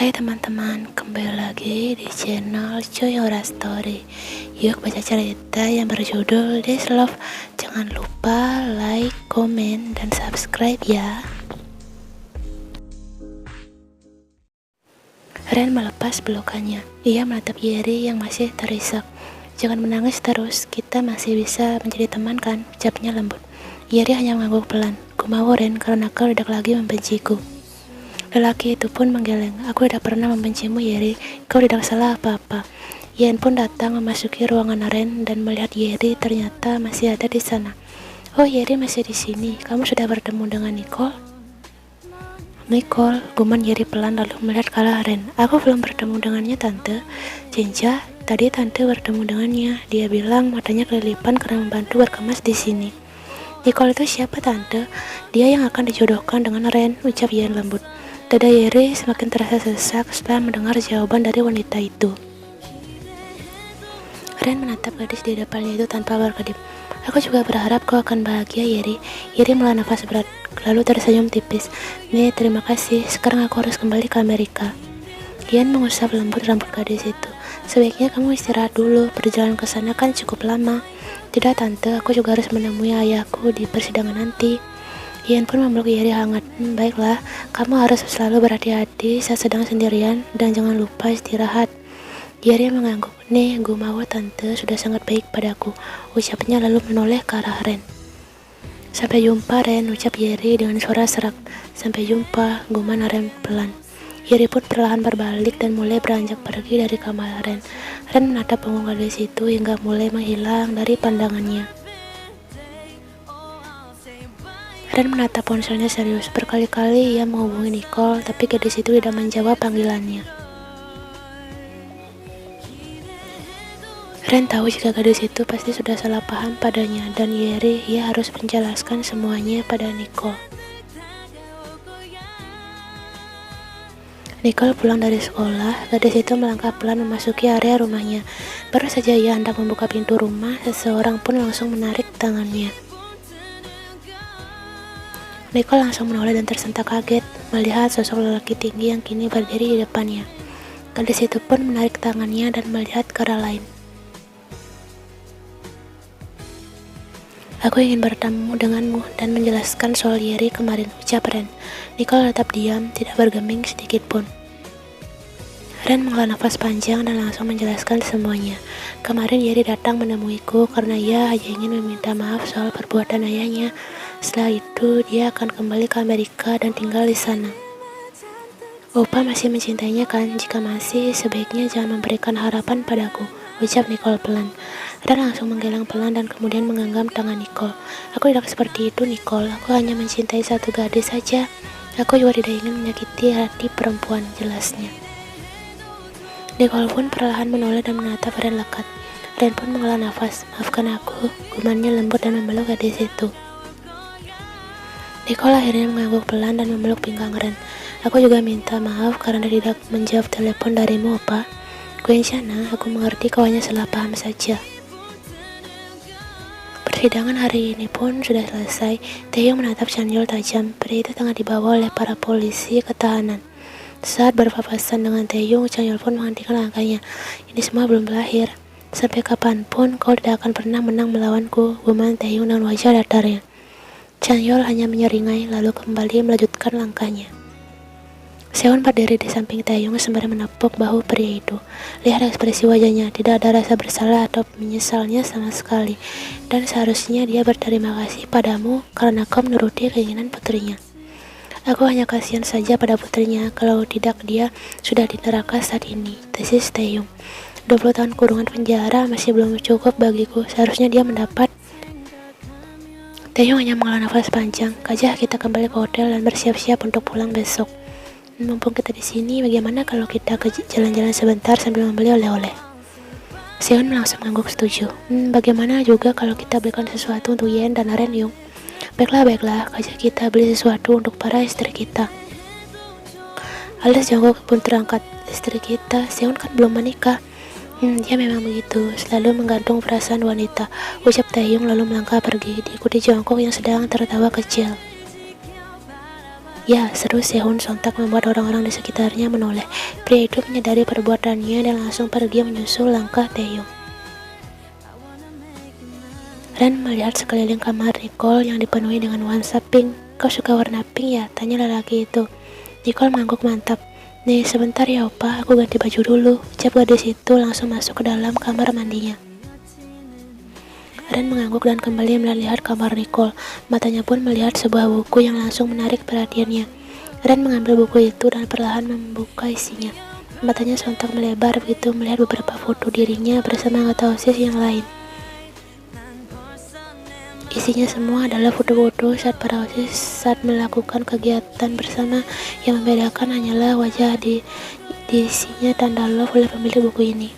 Hai teman-teman, kembali lagi di channel Joy Horror Story. Yuk baca cerita yang berjudul This Love. Jangan lupa like, komen, dan subscribe ya. Ren melepas pelukannya. Ia menatap Yeri yang masih terisak. Jangan menangis terus, kita masih bisa menjadi teman kan, ucapnya lembut. Yeri hanya mengangguk pelan. Ku mau Ren, karena kau tidak lagi membenciku. Lelaki itu pun menggeleng. Aku tidak pernah membencimu, Yeri. Kau tidak salah apa-apa. Yen pun datang memasuki ruangan Ren dan melihat Yeri ternyata masih ada di sana. Oh, Yeri masih di sini. Kamu sudah bertemu dengan Nicole? Nicole, guman Yeri pelan lalu melihat ke arah Ren. Aku belum bertemu dengannya, Tante. Cinca, tadi Tante bertemu dengannya. Dia bilang matanya kelilipan karena membantu berkemas di sini. Nicole itu siapa, Tante? Dia yang akan dijodohkan dengan Ren, ucap Yen lembut. Dada Yeri semakin terasa sesak setelah mendengar jawaban dari wanita itu. Ren menatap gadis di depannya itu tanpa berkedip. Aku juga berharap kau akan bahagia, Yeri. Yeri melah nafas berat, lalu tersenyum tipis. Nih, terima kasih. Sekarang aku harus kembali ke Amerika. Ian mengusap lembut rambut gadis itu. Sebaiknya kamu istirahat dulu. Perjalanan ke sana kan cukup lama. Tidak, Tante. Aku juga harus menemui ayahku di persidangan nanti. Ian pun memeluk Yeri hangat. Baiklah, kamu harus selalu berhati-hati saat sedang sendirian dan jangan lupa istirahat. Yeri mengangguk. Nih, gue mau Tante sudah sangat baik padaku, ucapnya lalu menoleh ke arah Ren. Sampai jumpa Ren, ucap Yeri dengan suara serak. Sampai jumpa, guman Ren pelan. Yeri pun perlahan berbalik dan mulai beranjak pergi dari kamar Ren. Ren menatap punggung gadis itu hingga mulai menghilang dari pandangannya. Ren menatap ponselnya serius. Berkali-kali ia menghubungi Nicole, tapi gadis itu tidak menjawab panggilannya. Ren tahu jika gadis itu pasti sudah salah paham padanya, dan Yeri ia harus menjelaskan semuanya pada Nicole. Nicole pulang dari sekolah, gadis itu melangkah pelan memasuki area rumahnya. Baru saja ia hendak membuka pintu rumah, seseorang pun langsung menarik tangannya. Nicole langsung menoleh dan tersentak kaget melihat sosok lelaki tinggi yang kini berdiri di depannya. Gadis itu pun menarik tangannya dan melihat ke arah lain. Aku ingin bertemu denganmu dan menjelaskan soal Yeri kemarin, ucap Ren. Nicole tetap diam, tidak bergeming sedikit pun. Ren menghela nafas panjang dan langsung menjelaskan semuanya. Kemarin Yeri datang menemuiku karena ia hanya ingin meminta maaf soal perbuatan ayahnya. Setelah itu, dia akan kembali ke Amerika dan tinggal di sana. Opa masih mencintainya kan? Jika masih, sebaiknya jangan memberikan harapan padaku, ucap Nicole pelan. Ren langsung menggeleng pelan dan kemudian menggenggam tangan Nicole. Aku tidak seperti itu, Nicole. Aku hanya mencintai satu gadis saja. Aku juga tidak ingin menyakiti hati perempuan, jelasnya. Nicole pun perlahan menoleh dan menatap Ren lekat. Ren pun menghela nafas. Maafkan aku, gumannya lembut dan memeluk gadis itu. Nicole akhirnya mengangguk pelan dan memeluk pinggang Ren. Aku juga minta maaf karena tidak menjawab telepon darimu, Opa. Quenchana, aku mengerti kau hanya salah paham saja. Persidangan hari ini pun sudah selesai. Taeyong menatap Chanyeol tajam. Pria itu tengah dibawa oleh para polisi ke tahanan. Saat berpapasan dengan Taeyong, Chanyeol pun menghentikan langkahnya. Ini semua belum berakhir. Sampai kapanpun kau tidak akan pernah menang melawanku, guman Taeyong dengan wajah datarnya. Chanyeol hanya menyeringai lalu kembali melanjutkan langkahnya. Seon berdiri di samping Taeyong sembari menepuk bahu pria itu. Lihat ekspresi wajahnya, tidak ada rasa bersalah atau menyesalnya sama sekali. Dan seharusnya dia berterima kasih padamu karena kau menuruti keinginan putrinya. Aku hanya kasihan saja pada putrinya, kalau tidak dia sudah di neraka saat ini, tesis Taeyong. 20 tahun kurungan penjara masih belum cukup bagiku, seharusnya dia mendapat. Taeyong hanya menghela nafas panjang. Kajah, kita kembali ke hotel dan bersiap-siap untuk pulang besok. Mumpung kita di sini, bagaimana kalau kita ke jalan-jalan sebentar sambil membeli oleh-oleh? Seon langsung mengangguk setuju. Bagaimana juga kalau kita belikan sesuatu untuk Yen dan Ren Yung? Baiklah, Kajah, kita beli sesuatu untuk para istri kita. Alis jongkok pun terangkat. Istri kita, Seon kan belum menikah. Dia memang begitu, selalu menggantung perasaan wanita, ucap Taeyong lalu melangkah pergi, diikuti Jongkok yang sedang tertawa kecil. Ya, seru. Sehun sontak membuat orang-orang di sekitarnya menoleh. Pria itu menyadari perbuatannya dan langsung pergi menyusul langkah Taeyong. Ren melihat sekeliling kamar Nicole yang dipenuhi dengan nuansa pink. Kau suka warna pink ya? Tanya lelaki itu. Nicole mengangguk mantap. Nih sebentar ya opa, aku ganti baju dulu. Ucap gadis itu langsung masuk ke dalam kamar mandinya. Ren mengangguk dan kembali melihat kamar Nicole. Matanya pun melihat sebuah buku yang langsung menarik perhatiannya. Ren mengambil buku itu dan perlahan membuka isinya. Matanya sontak melebar begitu melihat beberapa foto dirinya bersama anggota OSIS yang lain. Isinya semua adalah foto-foto saat para OSIS saat melakukan kegiatan bersama. Yang membedakan hanyalah wajah di isinya tanda love oleh pemilik buku ini.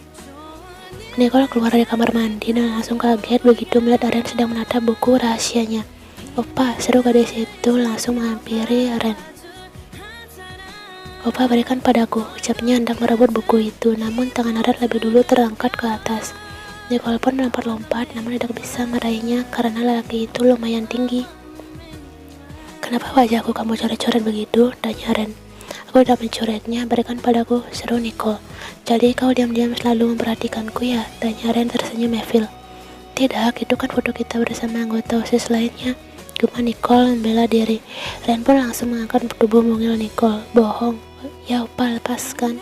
Nicole keluar dari kamar mandi dan langsung kaget begitu melihat Ren sedang menatap buku rahasianya. Opa, seru gadis itu langsung menghampiri Ren. Opa, berikan padaku, ucapnya hendak merebut buku itu, namun tangan Ren lebih dulu terangkat ke atas. Nicole pun melompat-lompat namun tidak bisa meraihnya karena lelaki itu lumayan tinggi. Kenapa wajahku kamu coret-coret begitu? Tanya Ren. Aku tidak mencoretnya, berikan padaku, seru Nicole. Jadi kau diam-diam selalu memperhatikanku ya? Tanya Ren tersenyum evil. Tidak, itu kan foto kita bersama anggota OSIS lainnya. Gumam Nicole membela diri. Ren pun langsung mengangkat tubuh mungil Nicole. Bohong. Ya opa, lepaskan.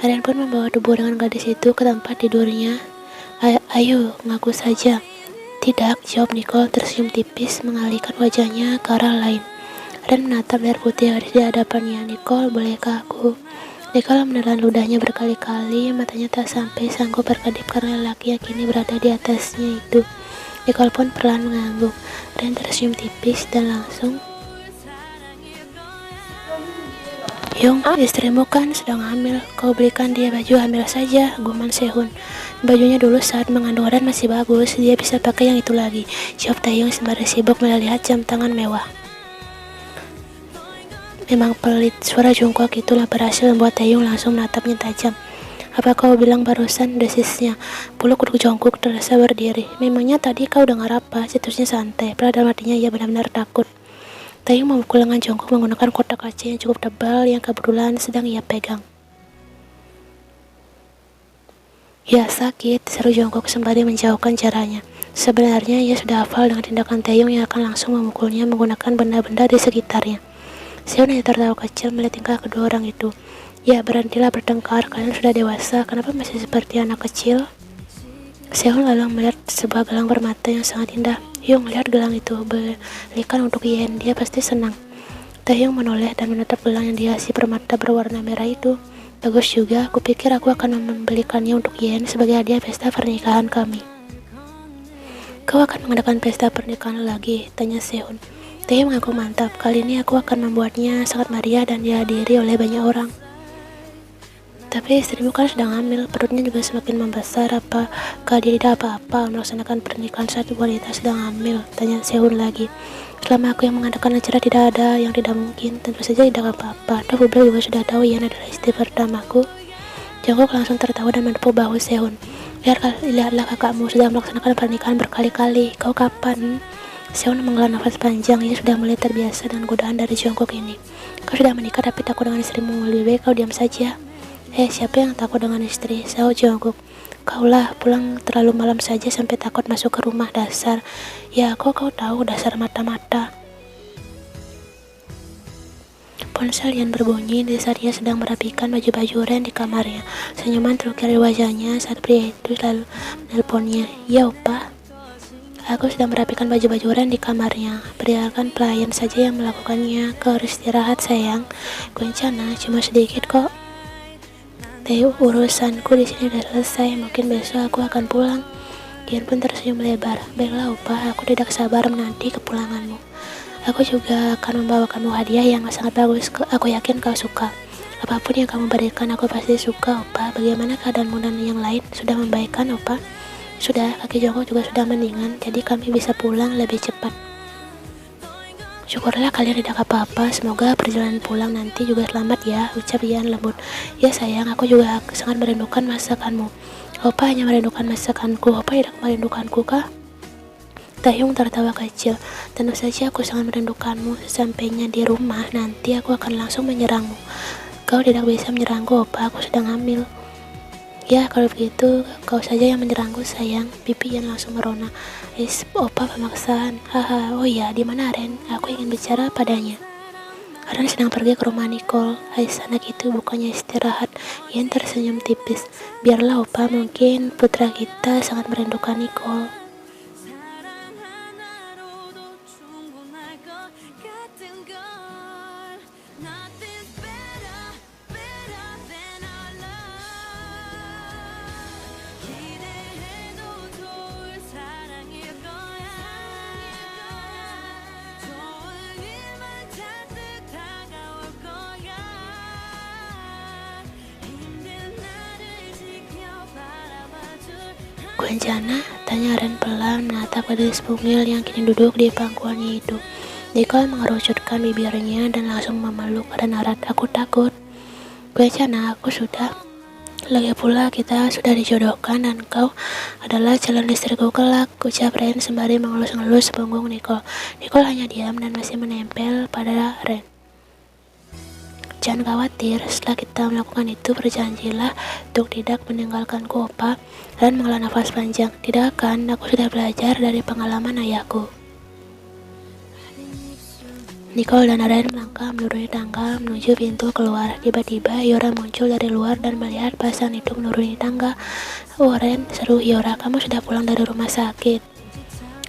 Ren pun membawa tubuh dengan gadis itu ke tempat tidurnya. Ayo, ngaku saja. Tidak, jawab Nicole tersenyum tipis mengalihkan wajahnya ke arah lain. Ren menatap leher putih gadis di hadapannya. Nicole, bolehkah aku? Nicole menelan ludahnya berkali-kali, matanya tak sampai sanggup berkedip karena lelaki yang kini berada di atasnya itu. Nicole pun perlahan mengangguk. Ren tersenyum tipis dan langsung, Yung, istrimu kan sedang hamil, kau belikan dia baju hamil saja, gumam Sehun. Bajunya dulu saat mengandung Ren masih bagus, dia bisa pakai yang itu lagi, jawab Taeyong sembari sibuk melihat jam tangan mewah. Memang pelit, suara jongkok itulah berhasil membuat Taeyong langsung menatapnya tajam. Apa kau bilang barusan, desisnya. Bulu kuduk jongkok terasa berdiri. Memangnya tadi kau dengar apa? Situsnya santai, padahal dalam hatinya ia benar-benar takut. Taeyong memukul lengan jongkok menggunakan kotak kaca yang cukup tebal yang kebetulan sedang ia pegang. Ya sakit, seru jongkok sembari menjauhkan caranya. Sebenarnya ia sudah hafal dengan tindakan Taeyong yang akan langsung memukulnya menggunakan benda-benda di sekitarnya. Sehun hanya tertawa kecil melihat tingkah kedua orang itu. Ya, berhentilah bertengkar, kalian sudah dewasa, kenapa masih seperti anak kecil? Sehun lalu melihat sebuah gelang permata yang sangat indah. Yung, lihat gelang itu, belikan untuk Yen, dia pasti senang. Taeyong menoleh dan menatap gelang yang dihiasi permata berwarna merah itu. Bagus juga, aku pikir aku akan membelikannya untuk Yen sebagai hadiah pesta pernikahan kami. Kau akan mengadakan pesta pernikahan lagi? Tanya Sehun. Taeyong mengaku mantap, kali ini aku akan membuatnya sangat meriah dan dihadiri oleh banyak orang. Tapi istrimu kan sedang hamil, perutnya juga semakin membesar, apakah dia tidak apa-apa melaksanakan pernikahan saat wanita sedang hamil? Tanya Sehun lagi. Selama aku yang mengadakan acara tidak ada yang tidak mungkin, tentu saja tidak apa-apa. Toh publik juga sudah tahu Yan adalah istri pertamaku. Jongkok langsung tertawa dan menepuk bahu Sehun. Lihatlah kakakmu sudah melaksanakan pernikahan berkali-kali, kau kapan? Sehun menghela nafas panjang, ia sudah mulai terbiasa dengan godaan dari Jongkok ini. Kau sudah menikah tapi takut dengan istrimu, lebih baik kau diam saja. Siapa yang takut dengan istri? Sahut Jongkok. Kaulah, pulang terlalu malam saja sampai takut masuk ke rumah, dasar. Ya, kau tahu, dasar mata-mata. Ponsel Yan berbunyi di saat ia sedang merapikan baju-baju Ren di kamarnya. Senyuman terukir di wajahnya saat pria itu lalu menelponnya. Ya, opa. Aku sedang merapikan baju-baju Ren di kamarnya. Biarkan pelayan saja yang melakukannya. Kau harus istirahat sayang. Kuencana cuma sedikit kok. Urusanku di sini udah selesai. Mungkin besok aku akan pulang. Yan pun tersenyum lebar. Baiklah opa, aku tidak sabar menanti kepulanganmu. Aku juga akan membawakanmu hadiah yang sangat bagus. Aku yakin kau suka. Apapun yang kamu berikan aku pasti suka opa. Bagaimana keadaanmu dan yang lain? Sudah membaikkan opa? Sudah, kaki Jongkok juga sudah mendingan, jadi kami bisa pulang lebih cepat. Syukurlah kalian tidak apa-apa, semoga perjalanan pulang nanti juga selamat ya, ucap Yan lembut. Ya sayang, aku juga sangat merindukan masakanmu. Opa hanya merindukan masakanku, opa tidak merindukanku kah? Taehyung tertawa kecil. Tentu saja aku sangat merindukanmu. Sesampainya di rumah, nanti aku akan langsung menyerangmu. Kau tidak bisa menyerangku, Opa. Aku sedang hamil. Ya, kalau begitu, kau saja yang menyerangku, sayang. Pipi yang langsung merona. Opa pemaksaan. Haha, oh ya, di mana Ren? Aku ingin bicara padanya. Ren sedang pergi ke rumah Nicole. Anak itu bukannya istirahat. Ian tersenyum tipis. Biarlah, Opa, mungkin putra kita sangat merindukan Nicole. Guanjana, tanya Ren pelan menatap gadis bungil yang kini duduk di pangkuannya itu. Nicole mengerucutkan bibirnya dan langsung memeluk Ren erat. Aku takut. Guanjana, aku sudah. Lagi pula kita sudah dijodohkan dan kau adalah calon istriku kelak, ucap Ren sembari mengelus-ngelus punggung Nicole. Nicole hanya diam dan masih menempel pada Ren. Jangan khawatir, setelah kita melakukan itu berjanjilah untuk tidak meninggalkanku, Opa. Ren menghela nafas panjang. Tidak akan, aku sudah belajar dari pengalaman ayahku. Nicole dan Ren melangkah menuruni tangga menuju pintu keluar. Tiba-tiba Yora muncul dari luar dan melihat pasangan itu menuruni tangga. Oh Ren, seru Yora, kamu sudah pulang dari rumah sakit.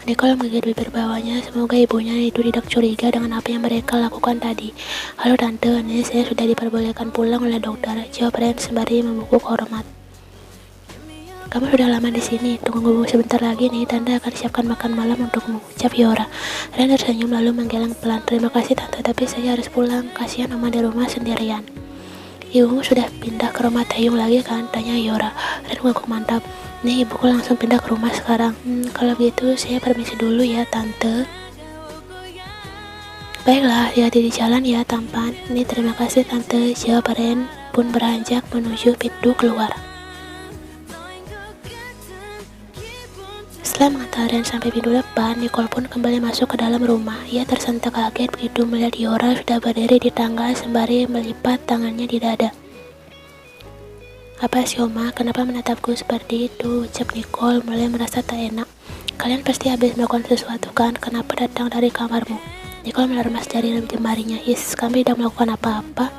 Nicole menggigit bibir bawahnya, semoga ibunya itu tidak curiga dengan apa yang mereka lakukan tadi. Halo tante, ini saya sudah diperbolehkan pulang oleh dokter, jawab Ren sembari membungkuk hormat. Kamu sudah lama di sini, tunggu sebentar lagi nih, tante akan siapkan makan malam untukmu, ucap Yora. Ren tersenyum lalu menggeleng pelan, terima kasih tante, tapi saya harus pulang, kasihan Oma di rumah sendirian. Ibumu sudah pindah ke rumah Taehyung lagi kan, tanya Yora. Ren mengangguk mantap. Nih ibuku langsung pindah ke rumah sekarang. Kalau gitu saya permisi dulu ya tante. Baiklah, hati-hati di jalan ya tampan. Nih terima kasih tante, jawab Ren pun beranjak menuju pintu keluar. Setelah mengantar Ren sampai pintu depan, Nicole pun kembali masuk ke dalam rumah. Ia tersentak kaget begitu melihat Yora sudah berdiri di tangga sembari melipat tangannya di dada. Apa sih Oma, kenapa menatapku seperti itu? Ucap Nicole mulai merasa tak enak. Kalian pasti habis melakukan sesuatu kan? Kenapa datang dari kamarmu? Nicole meremas jari jemarinya. Kami tidak melakukan apa-apa.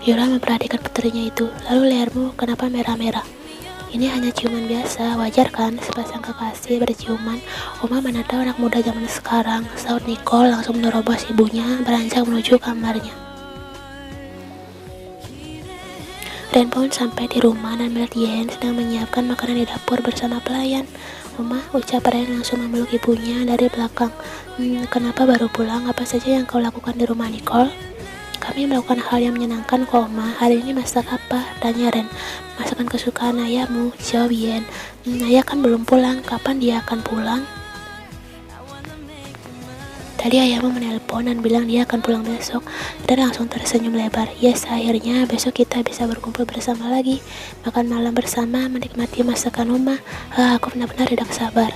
Yora memperhatikan putrinya itu. Lalu lehermu kenapa merah-merah? Ini hanya ciuman biasa, wajar kan? Sepasang kekasih berciuman. Oma mana tahu anak muda zaman sekarang, saut Nicole langsung menerobos ibunya, beranjak menuju kamarnya. Ren pun sampai di rumah dan melihat Yen sedang menyiapkan makanan di dapur bersama pelayan. Oma, ucap Ren langsung memeluk ibunya dari belakang. Kenapa baru pulang? Apa saja yang kau lakukan di rumah Nicole? Kami melakukan hal yang menyenangkan kok, Oma. Hari ini masak apa? Tanya Ren. Masakan kesukaan ayahmu, jawab Yen. Ayah kan belum pulang. Kapan dia akan pulang? Tadi ayahmu menelpon dan bilang dia akan pulang besok. Dan langsung tersenyum lebar. Yes, akhirnya besok kita bisa berkumpul bersama lagi. Makan malam bersama, menikmati masakan Oma. Aku benar-benar tidak sabar.